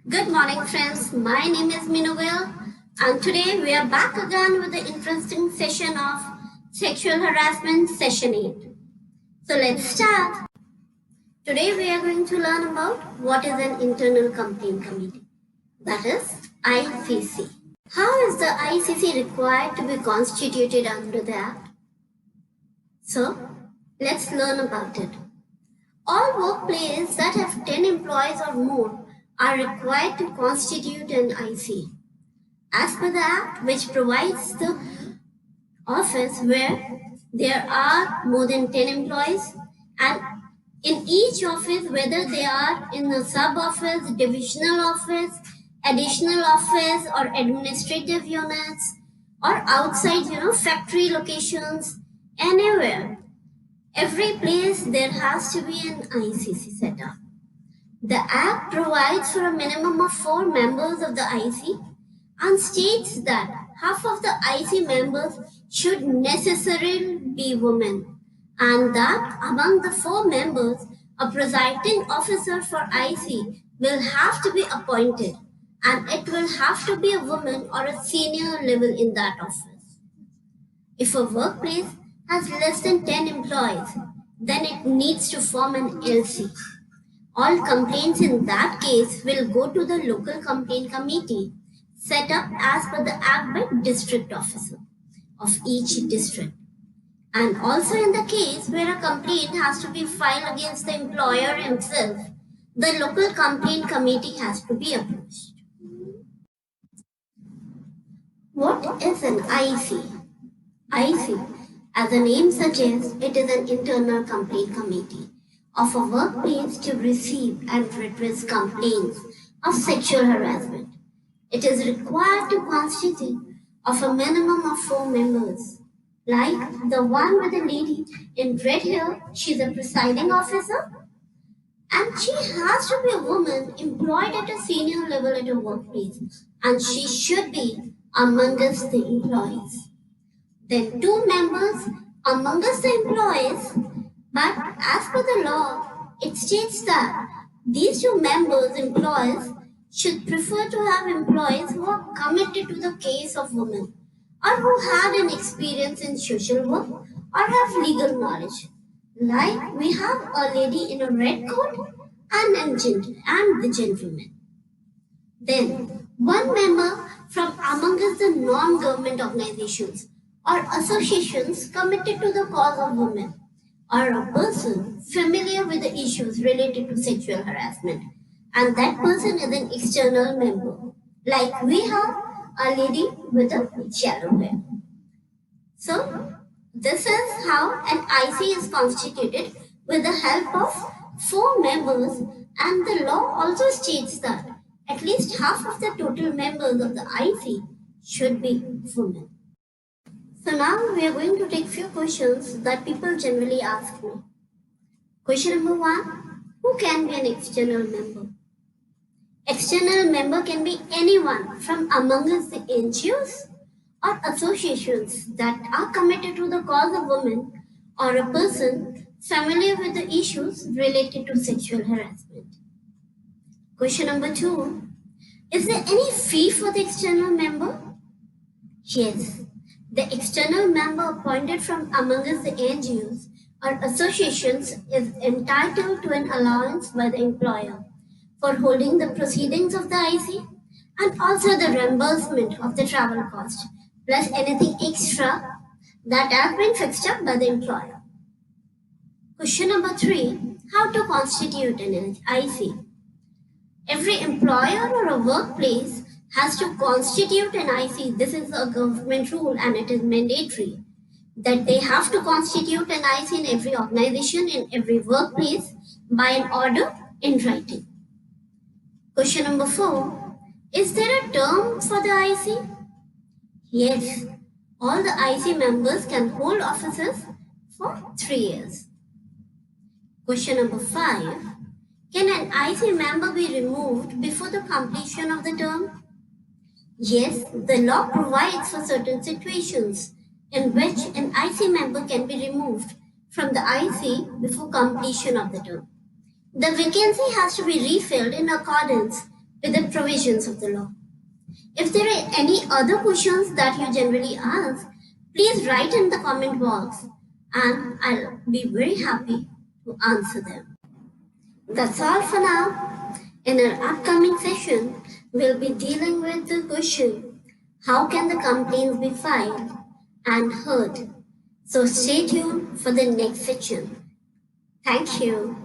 Good morning, friends. My name is Minuvel, and today we are back again with the interesting session of Sexual Harassment Session 8. So let's start. Today we are going to learn about what is an Internal Complaint Committee, that is ICC. How is the ICC required to be constituted under the Act? So let's learn about it. All workplaces that have 10 employees or more are required to constitute an IC. As per the Act, which provides the office where there are more than 10 employees, and in each office, whether they are in a sub-office, divisional office, additional office, or administrative units, or outside, factory locations, anywhere, every place there has to be an ICC set up. The Act provides for a minimum of 4 members of the IC and states that half of the IC members should necessarily be women, and that among the 4 members, a presiding officer for IC will have to be appointed, and it will have to be a woman or a senior level in that office. If a workplace has less than 10 employees, then it needs to form an LC. All complaints in that case will go to the local complaint committee set up as per the Act by district officer of each district. And also in the case where a complaint has to be filed against the employer himself, the local complaint committee has to be approached. What is an IC? IC, as the name suggests, it is an internal complaint committee of a workplace to receive and redress complaints of sexual harassment. It is required to constitute of a minimum of 4 members. Like the one with the lady in red here, she's a presiding officer, and she has to be a woman employed at a senior level at a workplace, and she should be amongst the employees. Then 2 members amongst the employees, but as per the law, it states that these 2 members, employees, should prefer to have employees who are committed to the case of women, or who had an experience in social work, or have legal knowledge. Like we have a lady in a red coat and the gentleman. Then 1 member from amongst the non-government organizations or associations committed to the cause of women, or a person familiar with the issues related to sexual harassment, and that person is an external member. Like we have a lady with a yellow hair. So this is how an IC is constituted with the help of 4 members, and the law also states that at least half of the total members of the IC should be women. So now we are going to take few questions that people generally ask me. Question number 1, who can be an external member? External member can be anyone from amongst the NGOs or associations that are committed to the cause of women, or a person familiar with the issues related to sexual harassment. Question number 2, is there any fee for the external member? Yes. The external member appointed from amongst the NGOs or associations is entitled to an allowance by the employer for holding the proceedings of the IC, and also the reimbursement of the travel cost, plus anything extra that has been fixed up by the employer. Question number 3, how to constitute an IC? Every employer or a workplace has to constitute an IC. This is a government rule, and it is mandatory that they have to constitute an IC in every organization, in every workplace, by an order in writing. Question number 4, is there a term for the IC? Yes, all the IC members can hold offices for 3 years. Question number 5, can an IC member be removed before the completion of the term? Yes, the law provides for certain situations in which an IC member can be removed from the IC before completion of the term. The vacancy has to be refilled in accordance with the provisions of the law. If there are any other questions that you generally ask, please write in the comment box and I'll be very happy to answer them. That's all for now. In our upcoming session, we'll be dealing with the question, how can the complaints be filed and heard? So stay tuned for the next session. Thank you.